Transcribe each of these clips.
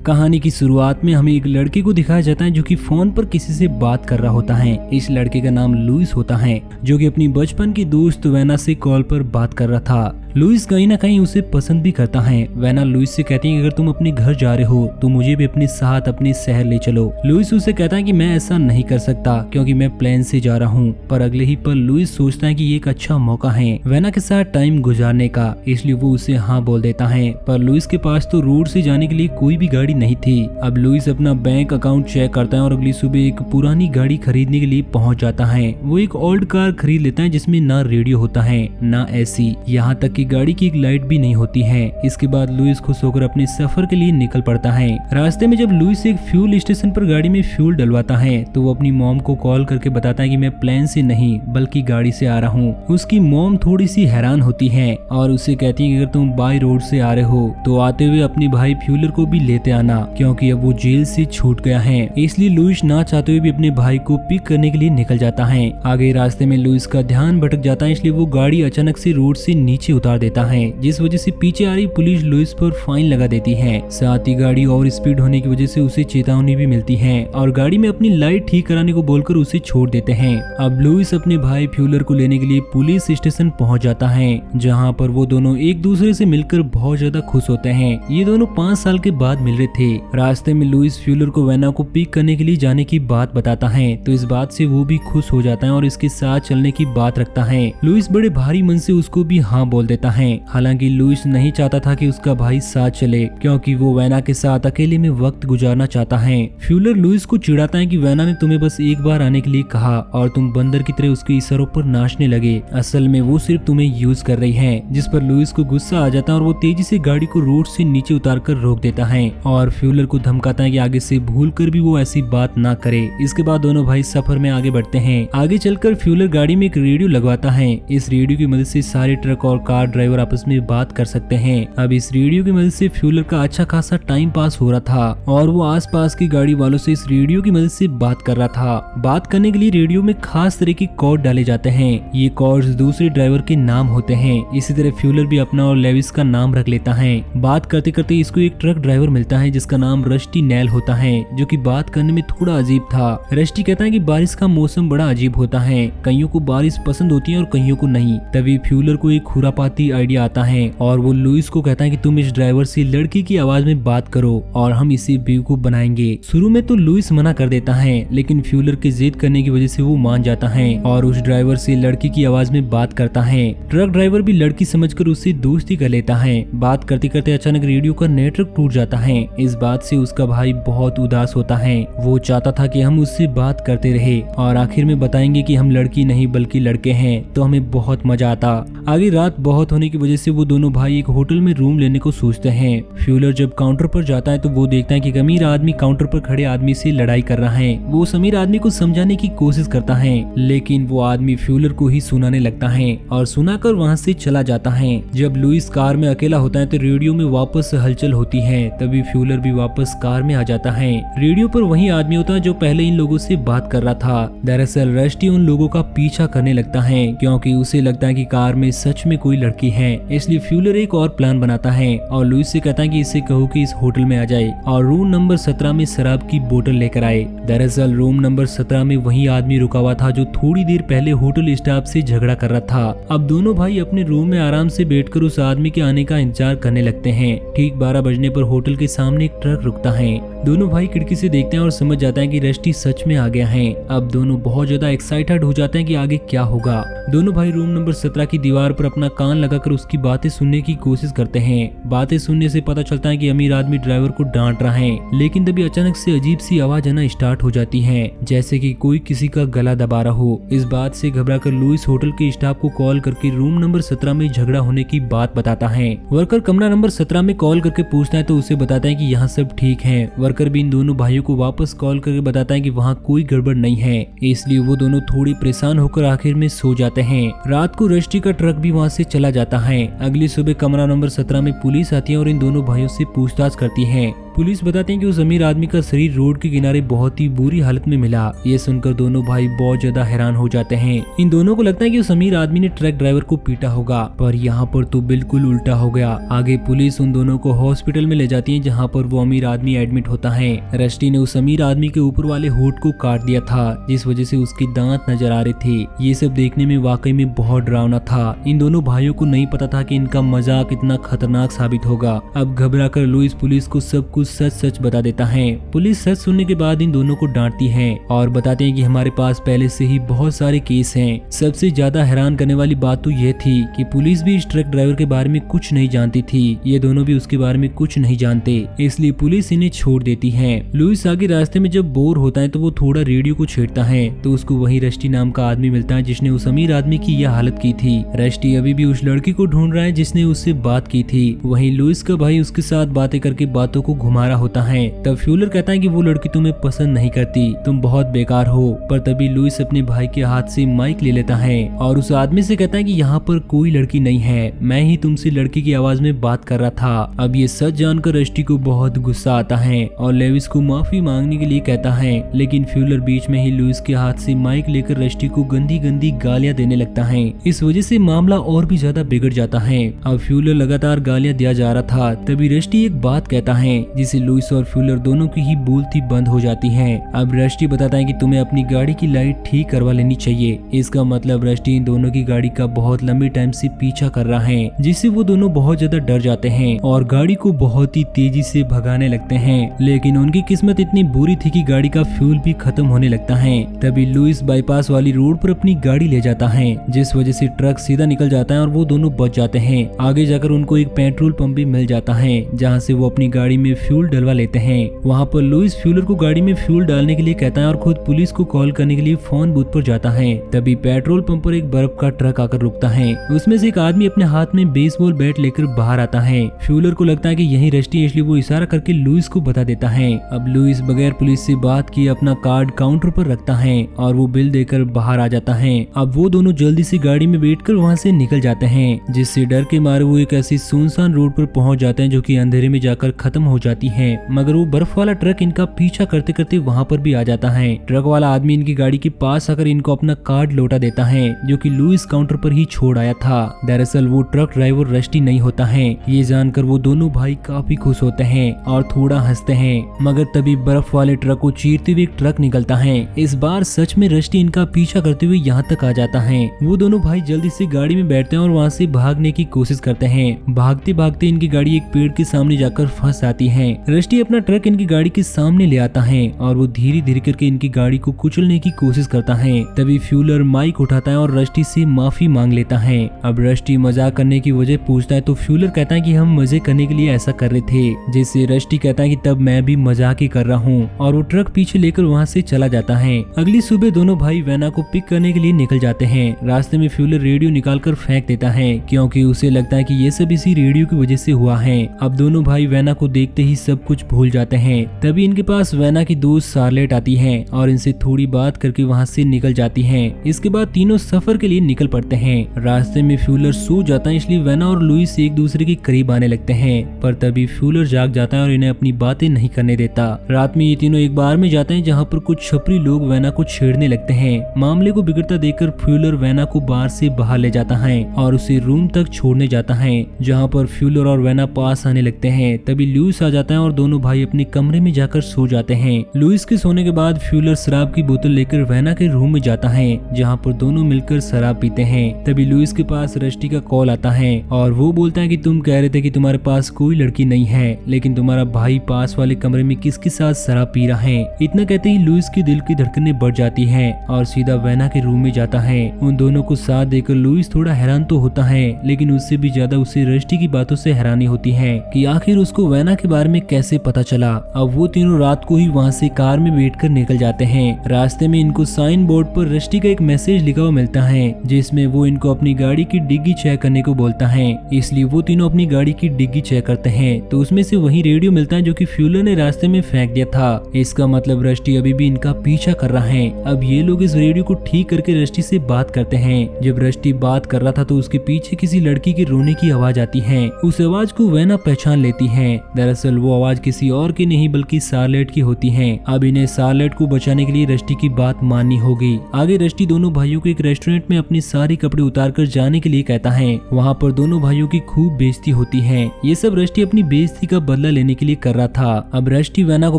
कहानी की शुरुआत में हमें एक लड़के को दिखाया जाता है जो कि फोन पर किसी से बात कर रहा होता है। इस लड़के का नाम लुइस होता है जो कि अपनी बचपन की दोस्त वेना से कॉल पर बात कर रहा था। लुइस कहीं ना कहीं उसे पसंद भी करता है। वेना लुइस से कहती है कि अगर तुम अपने घर जा रहे हो तो मुझे भी अपने साथ अपने शहर ले चलो। लुइस उसे कहता है कि मैं ऐसा नहीं कर सकता क्योंकि मैं प्लेन से जा रहा हूँ। पर अगले ही पल लुइस सोचता है कि ये एक अच्छा मौका है वेना के साथ टाइम गुजारने का, इसलिए वो उसे हाँ बोल देता है। पर लुइस के पास तो रोड से जाने के लिए कोई भी गाड़ी नहीं थी। अब लुइस अपना बैंक अकाउंट चेक करता है और अगली सुबह एक पुरानी गाड़ी खरीदने के लिए पहुंच जाता है। वो एक ओल्ड कार खरीद लेता है जिसमें ना रेडियो होता है ना एसी, यहाँ तक कि गाड़ी की एक लाइट भी नहीं होती है। इसके बाद लुइस खुश होकर अपने सफर के लिए निकल पड़ता है। रास्ते में जब लुइस एक फ्यूल स्टेशन पर गाड़ी में फ्यूल डलवाता है तो वो अपनी मॉम को कॉल करके बताता है कि मैं प्लेन से नहीं बल्कि गाड़ी से आ रहा हूँ। उसकी मॉम थोड़ी सी हैरान होती है और उसे कहती है कि अगर तुम बाय रोड से आ रहे हो तो आते हुए अपने भाई फ्यूलर को भी लेते आना क्योंकि अब वो जेल से छूट गया है। इसलिए लुइस ना चाहते हुए भी अपने भाई को पिक करने के लिए निकल जाता है। आगे रास्ते में लुइस का ध्यान भटक जाता है, इसलिए वो गाड़ी अचानक से रोड से नीचे उतार देता है जिस वजह से पीछे आ रही पुलिस लुइस पर फाइन लगा देती है। साथ ही गाड़ी ओवर स्पीड होने की वजह से उसे चेतावनी भी मिलती है और गाड़ी में अपनी लाइट ठीक कराने को बोलकर उसे छोड़ देते हैं। अब लुइस अपने भाई फ्यूलर को लेने के लिए पुलिस स्टेशन पहुंच जाता है जहां पर वो दोनों एक दूसरे से मिलकर बहुत ज्यादा खुश होते हैं। ये दोनों 5 साल के बाद मिल रहे थे। रास्ते में लुइस फ्यूलर को वेना को पिक करने के लिए जाने की बात बताता है तो इस बात से वो भी खुश हो जाता है और इसके साथ चलने की बात रखता है। लुइस बड़े भारी मन से उसको भी हाँ बोल देता है। हालांकि लुइस नहीं चाहता था कि उसका भाई साथ चले क्योंकि वो वेना के साथ अकेले में वक्त गुजारना चाहता है। फ्यूलर लुइस को चिढ़ाता है कि वेना ने तुम्हें बस एक बार आने के लिए कहा और तुम बंदर की तरह उसके इशारों पर नाचने लगे। असल में वो सिर्फ तुम्हें यूज कर रही है, जिस पर लुइस को गुस्सा आ जाता है और वो तेजी से गाड़ी को रोड से नीचे उतार कर रोक देता है और फ्यूलर को धमकाता है कि आगे से भूल कर भी वो ऐसी बात ना करे। इसके बाद दोनों भाई सफर में आगे बढ़ते हैं। आगे चलकर फ्यूलर गाड़ी में एक रेडियो लगवाता है। इस रेडियो की मदद से सारे ट्रक और कार ड्राइवर आपस में बात कर सकते हैं। अब इस रेडियो की मदद से फ्यूलर का अच्छा खासा टाइम पास हो रहा था और वो आसपास की गाड़ी वालों से इस रेडियो की मदद से बात कर रहा था। बात करने के लिए रेडियो में खास तरह के कोड डाले जाते हैं। ये कोड्स दूसरे ड्राइवर के नाम होते हैं। इसी तरह फ्यूलर भी अपना और लेविस का नाम रख लेता है। बात करते करते इसको एक ट्रक ड्राइवर मिलता है जिसका नाम रस्टी नेल होता है जो कि बात करने में थोड़ा अजीब था। रस्टी कहता है कि बारिश का मौसम बड़ा अजीब होता है, कईयों को बारिश पसंद होती है और कईयों को नहीं। तभी फ्यूलर को एक खुरापाती आइडिया आता है और वो लुइस को कहता है कि तुम इस ड्राइवर से लड़की की आवाज में बात करो और हम इसे बेवकूफ बनाएंगे। शुरू में तो लुइस मना कर देता है लेकिन फ्यूलर के जिद करने की वजह से वो मान जाता है और उस ड्राइवर से लड़की की आवाज में बात करता है। ट्रक ड्राइवर भी लड़की समझकर उससे दोस्ती कर लेता है। बात करते करते अचानक रेडियो का नेटवर्क टूट जाता है। इस बात से उसका भाई बहुत उदास होता है। वो चाहता था कि हम उससे बात करते रहे और आखिर में बताएंगे कि हम लड़की नहीं बल्कि लड़के हैं, तो हमें बहुत मजा आता। आगे रात बहुत होने की वजह से वो दोनों भाई एक होटल में रूम लेने को सोचते हैं। फ्यूलर जब काउंटर पर जाता है तो वो देखता है कि एक अमीर आदमी काउंटर पर खड़े आदमी से लड़ाई कर रहा है। वो उस अमीर आदमी को समझाने की कोशिश करता है लेकिन वो आदमी फ्यूलर को ही सुनाने लगता है और सुनाकर वहाँ से चला जाता है। जब लुइस कार में अकेला होता है तो रेडियो में वापस हलचल होती है। तभी फ्यूलर भी वापस कार में आ जाता है। रेडियो पर वही आदमी होता है जो पहले इन लोगों से बात कर रहा था। दरअसल रस्टी उन लोगों का पीछा करने लगता है क्योंकि उसे लगता है कि कार में सच में कोई लड़की है। इसलिए फ्यूलर एक और प्लान बनाता है और लुइस से कहता है कि इससे कहो कि इस होटल में आ जाए और रूम नंबर 17 में शराब की बोतल लेकर आए। दरअसल रूम नंबर 17 में वही आदमी रुका हुआ था जो थोड़ी देर पहले होटल स्टाफ से झगड़ा कर रहा था। अब दोनों भाई अपने रूम में आराम से बैठकर उस आदमी के आने का इंतजार करने लगते हैं। ठीक 12 बजने पर होटल के सामने एक ट्रक रुकता है। दोनों भाई खिड़की से देखते हैं और समझ जाते हैं कि रस्टी सच में आ गया है। अब दोनों बहुत ज्यादा एक्साइटेड हो जाते हैं कि आगे क्या होगा। दोनों भाई रूम नंबर 17 की दीवार पर अपना कान लगाकर उसकी बातें सुनने की कोशिश करते हैं। बातें सुनने से पता चलता है कि अमीर आदमी ड्राइवर को डांट रहा है लेकिन तभी अचानक से अजीब सी आवाज आना स्टार्ट हो जाती है जैसे कि कोई किसी का गला दबा रहा हो। इस बात से घबराकर लुइस होटल के स्टाफ को कॉल करके रूम नंबर 17 में झगड़ा होने की बात बताता है। वर्कर कमरा नंबर 17 में कॉल करके पूछता है तो उसे बताता है कि यहाँ सब ठीक है। वर्कर भी इन दोनों भाइयों को वापस कॉल करके बताता है कि वहाँ कोई गड़बड़ नहीं है। इसलिए वो दोनों थोड़ी परेशान होकर आखिर में सो जाते हैं। रात को रस्टी का ट्रक भी वहाँ से चला जाता है। अगली सुबह कमरा नंबर 17 में पुलिस आती है और इन दोनों भाइयों से पूछताछ करती है। पुलिस बताते हैं कि उस अमीर आदमी का शरीर रोड के किनारे बहुत ही बुरी हालत में मिला। ये सुनकर दोनों भाई बहुत ज्यादा हैरान हो जाते हैं। इन दोनों को लगता है कि उस अमीर आदमी ने ट्रक ड्राइवर को पीटा होगा, पर यहाँ पर तो बिल्कुल उल्टा हो गया। आगे पुलिस उन दोनों को हॉस्पिटल में ले जाती है, जहाँ पर वो अमीर आदमी एडमिट होता है। रस्टी ने उस अमीर आदमी के ऊपर वाले होठ को काट दिया था, जिस वजह से उसके दांत नजर आ रहे थे। ये सब देखने में वाकई में बहुत डरावना था। इन दोनों भाइयों को नहीं पता था कि इनका मजाक इतना खतरनाक साबित होगा। अब घबरा कर लुइस पुलिस को सब कुछ सच सच बता देता है। पुलिस सच सुनने के बाद इन दोनों को डांटती है और बताते हैं कि हमारे पास पहले से ही बहुत सारे केस हैं। सबसे ज्यादा हैरान करने वाली बात तो यह थी कि पुलिस भी इस ट्रक ड्राइवर के बारे में कुछ नहीं जानती थी। ये दोनों भी उसके बारे में कुछ नहीं जानते, इसलिए पुलिस इन्हें छोड़ देती है। लुइस आगे रास्ते में जब बोर होता है तो वो थोड़ा रेडियो को छेड़ता है, तो उसको वहीं रस्टी नाम का आदमी मिलता है जिसने उस अमीर आदमी की यह हालत की थी। रस्टी अभी भी उस लड़की को ढूंढ रहा है जिसने उससे बात की थी। वहीं लुइस का भाई उसके साथ बातें करके बातों को घुमा रहा होता है। तब फ्यूलर कहता है कि वो लड़की तुम्हें पसंद नहीं करती, तुम बहुत बेकार हो। पर तभी लुइस अपने भाई के हाथ से माइक ले लेता है और उस आदमी से कहता है कि यहाँ पर कोई लड़की नहीं है, मैं ही तुमसे लड़की की आवाज में बात कर रहा था। अब ये सच जानकर रस्टी को बहुत गुस्सा आता है और लेविस को माफी मांगने के लिए कहता है, लेकिन फ्यूलर बीच में ही लुइस के हाथ से माइक लेकर रस्टी को गंदी गंदी गालियां देने लगता है। इस वजह से मामला और भी ज्यादा बिगड़ जाता है। अब फ्यूलर लगातार गालियां दिया जा रहा था, तभी रस्टी एक बात कहता है जिसे लुइस और फ्यूलर दोनों की ही बोलती बंद हो जाती है। अब रस्टी बताता है कि तुम्हें अपनी गाड़ी की लाइट ठीक करवा लेनी चाहिए। इसका मतलब रस्टी इन दोनों की गाड़ी का बहुत लंबे टाइम से पीछा कर रहा है, जिससे वो दोनों बहुत ज्यादा डर जाते हैं और गाड़ी को बहुत ही तेजी से भगाने लगते हैं। लेकिन उनकी किस्मत इतनी बुरी थी कि गाड़ी का फ्यूल भी खत्म होने लगता है। तभी लुइस बाईपास वाली रोड पर अपनी गाड़ी ले जाता है, जिस वजह से ट्रक सीधा निकल जाता है और वो दोनों बच जाते हैं। आगे जाकर उनको एक पेट्रोल पंप भी मिल जाता है, जहाँ से वो अपनी गाड़ी में फ्यूल डलवा लेते हैं। वहाँ पर लुइस फ्यूलर को गाड़ी में फ्यूल डालने के लिए कहता है और खुद पुलिस को कॉल करने के लिए फोन बूथ पर जाता है। तभी पेट्रोल पंप पर एक बर्फ का ट्रक आकर रुकता है। उसमें से एक आदमी अपने हाथ में बेसबॉल बैट लेकर बाहर आता है। फ्यूलर को लगता है कि यही रस्टी, इसलिए वो इशारा करके लुइस को बता देता है। अब लुइस बगैर पुलिस से बात किए अपना कार्ड काउंटर पर रखता है और वो बिल देकर बाहर आ जाता है। अब वो दोनों जल्दी से गाड़ी में बैठकर वहाँ से निकल जाते हैं, जिससे डर के मारे वो एक ऐसी सुनसान रोड पर पहुंच जाते हैं जो कि अंधेरे में जाकर खत्म हो जाती है। मगर वो बर्फ वाला ट्रक इनका पीछा करते करते वहाँ पर भी आ जाता है। ट्रक वाला आदमी इनकी गाड़ी के पास आकर इनको अपना कार्ड लौटा देता है, जो कि लुइस काउंटर पर ही छोड़ आया था। दरअसल वो ट्रक ड्राइवर रस्टी नहीं होता है। ये जानकर वो दोनों भाई काफी खुश होते हैं और थोड़ा हंसते हैं। मगर तभी बर्फ वाले ट्रक को चीरते हुए एक ट्रक निकलता है। इस बार सच में रस्टी इनका पीछा करते हुए यहाँ तक आ जाता है। वो दोनों भाई जल्दी से गाड़ी में बैठते हैं और वहाँ से भागने की कोशिश करते हैं। भागते भागते इनकी गाड़ी एक पेड़ के सामने जाकर फंस जाती है। रस्टी अपना ट्रक इनकी गाड़ी के सामने ले आता है और वो धीरे धीरे करके इनकी गाड़ी को कुचलने की कोशिश करता है। तभी फ्यूलर माइक उठाता है और रस्टी से माफी मांग लेता है। अब रस्टी मजाक करने की वजह पूछता है तो फ्यूलर कहता है कि हम मजे करने के लिए ऐसा कर रहे थे, जिससे रस्टी कहता है कि तब मैं भी मजाक ही कर रहा हूँ, और वो ट्रक पीछे लेकर वहाँ से चला जाता है। अगली सुबह दोनों भाई वेना को पिक करने के लिए निकल जाते हैं। रास्ते में फ्यूलर रेडियो निकालकर फेंक देता है, क्योंकि उसे लगता है कि ये सब इसी रेडियो की वजह से हुआ है। अब दोनों भाई वेना को देखते ही सब कुछ भूल जाते हैं। तभी इनके पास वेना की दोस्त शार्लेट आती है और इनसे थोड़ी बात करके वहाँ से निकल जाती है। इसके बाद तीनों सफर के लिए निकल पड़ते हैं। रास्ते में फ्यूलर सो जाता है, इसलिए वेना और लुइस एक दूसरे के करीब आने लगते हैं। पर तभी फ्यूलर जाग जाता है और इन्हें अपनी बातें नहीं करने देता। रात में ये तीनों एक बार में जाते हैं, जहाँ पर कुछ छपरी लोग वेना को छेड़ने लगते हैं। मामले को बिगड़ता देखकर फ्यूलर वेना को बार से बाहर ले जाता है और उसे रूम तक छोड़ने जाता है, जहाँ पर फ्यूलर और वेना पास आने लगते हैं। तभी लुइस आ जाता है और दोनों भाई अपने कमरे में जाकर सो जाते हैं। लुइस के सोने के बाद फ्यूलर शराब की बोतल लेकर वेना के रूम में जाता है, जहाँ पर दोनों मिलकर शराब पीते हैं। तभी लुइस के पास रस्टी का कॉल आता है और वो बोलता है कि तुम कह रहे थे कि तुम्हारे पास कोई लड़की नहीं है, लेकिन तुम्हारा भाई पास वाले कमरे में किसके साथ शराब पी रहा है। इतना कहते ही लुइस की दिल की धड़कनें बढ़ जाती हैं और सीधा वेना के रूम में जाता है। उन दोनों को साथ देकर लुइस थोड़ा हैरान तो होता है, लेकिन उससे भी ज्यादा उसे रस्टी की बातों से हैरानी होती है कि आखिर उसको वेना के बारे में कैसे पता चला। अब वो तीनों रात को ही वहाँ से कार में बैठकर निकल जाते हैं। रास्ते में इनको साइन बोर्ड पर रस्टी का एक मैसेज लिखा हुआ मिलता है, जिसमें वो इनको अपनी गाड़ी की डिग्गी चेक करने को बोलता है। इसलिए वो तीनों अपनी गाड़ी की डिग्गी चेक करते हैं, तो उसमें से वही रेडियो मिलता है जो कि फ्यूलर ने रास्ते में फेंक दिया था। इसका मतलब रस्टी अभी भी इनका पीछा कर रहा है। अब ये लोग इस रेडियो को ठीक करके रस्टी से बात करते हैं। जब रस्टी बात कर रहा था तो उसके पीछे किसी लड़की के रोने की आवाज आती है। उस आवाज को वेना पहचान लेती है। दरअसल वो आवाज किसी और की नहीं बल्कि शार्लेट की होती है। अब इन्हें शार्लेट को बचाने के लिए रस्टी की बात माननी होगी। आगे रस्टी दोनों भाइयों को एक रेस्टोरेंट में अपने सारे कपड़े उतार कर जाने के लिए कहता है। वहाँ पर दोनों भाइयों की खूब बेइज्जती होती है। ये सब रस्टी अपनी बेइज्जती का बदला लेने के लिए कर रहा था। अब रस्टी वेना को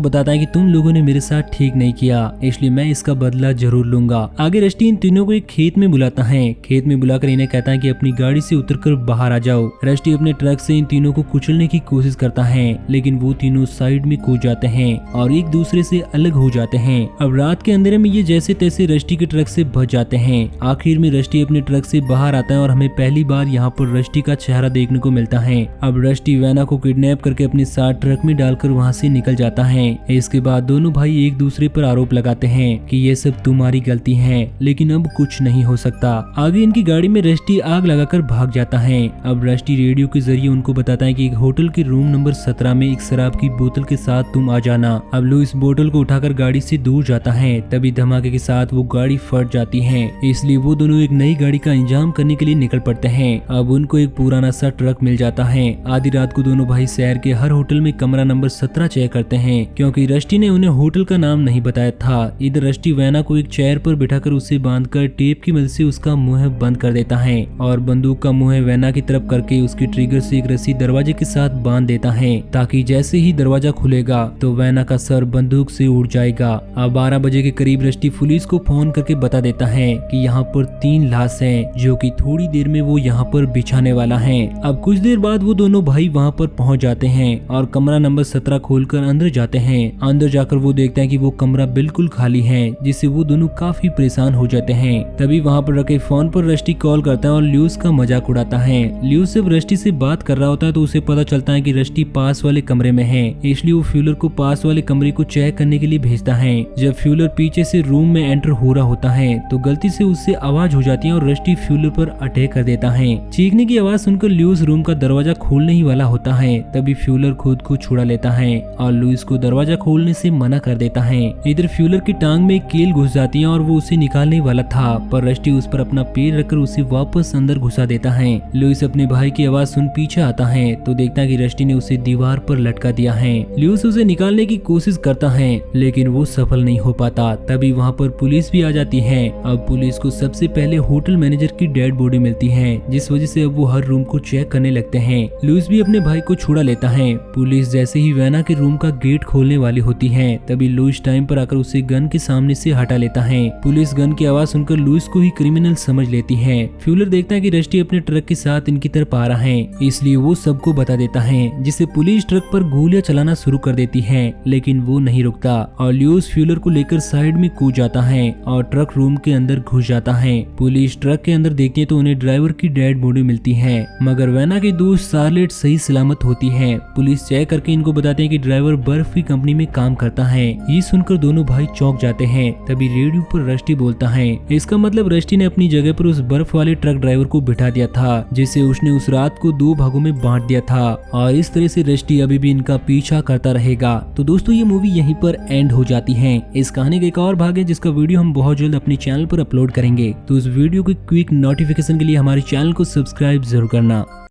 बताता है कि तुम लोगों ने मेरे साथ ठीक नहीं किया, इसलिए मैं इसका बदला जरूर लूंगा। आगे रस्टी इन तीनों को एक खेत में बुलाता है। खेत में बुलाकर इन्हें कहता है कि अपनी गाड़ी से उतरकर बाहर आ जाओ। रस्टी अपने ट्रक से इन तीनों को कुचलने की कोशिश करता है, लेकिन वो तीनों साइड में कूद जाते हैं और एक दूसरे से अलग हो जाते हैं। अब रात के अंधेरे में ये जैसे तैसे रस्टी के ट्रक से बच जाते हैं। आखिर में रस्टी अपने ट्रक से बाहर आता है और हमें पहली बार यहाँ पर रस्टी का चेहरा देखने को मिलता है। अब रस्टी वेना को किडनैप करके अपने साथ ट्रक में डालकर वहाँ से निकल जाता है। इसके बाद दोनों भाई एक दूसरे पर आरोप लगाते हैं कि ये सब तुम्हारी गलती है, लेकिन अब कुछ नहीं हो सकता। आगे इनकी गाड़ी में रस्टी आग लगाकर भाग जाता है। अब रस्टी रेडियो के जरिए उनको बताता है कि एक होटल के रूम नंबर 17 में एक शराब की बोतल के साथ तुम आ जाना। अब लुइस बोतल को उठाकर गाड़ी से दूर जाता है। तभी धमाके के साथ वो गाड़ी फट जाती है, इसलिए वो दोनों एक नई गाड़ी का इंतजाम करने के लिए निकल पड़ते हैं। अब उनको एक पुराना सा ट्रक मिल जाता है। आधी रात को दोनों भाई शहर के हर होटल में कमरा नंबर 17 चेक करते हैं, क्योंकि रस्टी ने उन्हें होटल का नाम नहीं बताया था। इधर रस्टी वेना को एक चेयर पर बिठाकर उसे बांधकर टेप की मदद से उसका मुंह बंद कर देता है और बंदूक का मुंह वेना की तरफ करके उसकी ट्रिगर से एक रस्सी दरवाजे के साथ बांध देता है, ताकि जैसे ही दरवाजा खुलेगा तो वेना का सर बंदूक से उड़ जाएगा। अब 12 बजे के करीब रस्टी पुलिस को फोन करके बता देता है कि यहाँ पर 3 लाश हैं, जो कि थोड़ी देर में वो यहाँ पर बिछाने वाला है। अब कुछ देर बाद वो दोनों भाई वहाँ पर पहुँच जाते हैं और कमरा नंबर 17 खोलकर अंदर जाते हैं। अंदर जाकर वो देखते हैं कि वो कमरा बिल्कुल खाली है, जिससे वो दोनों काफी परेशान हो जाते हैं। तभी वहाँ पर रखे फोन पर रस्टी कॉल करता है और ल्यूस का मजाक उड़ाता है। ल्यूस जब रस्टी से बात कर रहा होता है तो उसे पता चलता है कि रस्टी पास वाले कमरे में है, इसलिए वो फ्यूलर को पास वाले कमरे को चेक करने के लिए भेजता है। जब फ्यूलर पीछे से रूम में एंटर हो रहा होता है तो गलती से उससे आवाज हो जाती है और रस्टी फ्यूलर पर अटैक कर देता है। चीखने की आवाज सुनकर ल्यूस रूम का दरवाजा खोलने ही वाला होता है। तभी फ्यूलर खुद को छुड़ा लेता है और लुइस को दरवाजा खोलने से मना कर देता है। इधर फ्यूलर की टांग में कील घुस जाती है और वो उसे निकालने वाला था, पर रस्टी उस पर अपना पैर रखकर उसे वापस अंदर घुसा देता है। लुइस अपने भाई की आवाज सुन पीछे आता है तो देखता है कि रस्टी ने उसे दीवार पर लटका दिया है। लुइस उसे निकालने की कोशिश करता है, लेकिन वो सफल नहीं हो पाता। तभी वहाँ पर पुलिस भी आ जाती है। अब पुलिस को सबसे पहले होटल मैनेजर की डेड बॉडी मिलती है, जिस वजह से अब वो हर रूम को चेक करने लगते हैं। लुइस भी अपने भाई को छुड़ा लेता है। पुलिस जैसे ही वेना के रूम का गेट खोलने वाली होती है, तभी लुइस टाइम पर आकर उसे गन के सामने से हटा लेता है। पुलिस गन की आवाज सुनकर लुइस को ही क्रिमिनल समझ लेती है। फ्यूलर देखता है कि रस्टी अपने ट्रक के साथ इनकी तरफ आ रहा है, इसलिए वो सबको बता देता है, जिससे पुलिस ट्रक पर गोलियां चलाना शुरू कर देती है, लेकिन वो नहीं रुकता और लुइस फ्यूलर को लेकर साइड में कूद जाता है और ट्रक रूम के अंदर घुस जाता है। पुलिस ट्रक के अंदर देखती है तो उन्हें ड्राइवर की डेड बॉडी मिलती है, मगर वेना की दोस्त शार्लेट सही सलामत होती है। पुलिस चेक करके इनको बताते हैं कि ड्राइवर बर्फ की कंपनी में काम करता है। ये सुनकर दोनों भाई चौंक जाते हैं। तभी रेडियो पर रस्टी बोलता है, इसका मतलब रस्टी ने अपनी जगह पर उस बर्फ वाले ट्रक ड्राइवर को बिठा दिया था, जिसे उसने उस रात को 2 भागों में बांट दिया था और इस तरह से रस्टी अभी भी इनका पीछा करता रहेगा। तो दोस्तों ये मूवी यहीं पर एंड हो जाती है। इस कहानी का एक और भाग है जिसका वीडियो हम बहुत जल्द अपने चैनल पर अपलोड करेंगे, तो उस वीडियो के क्विक नोटिफिकेशन के लिए हमारे चैनल को सब्सक्राइब जरूर करना।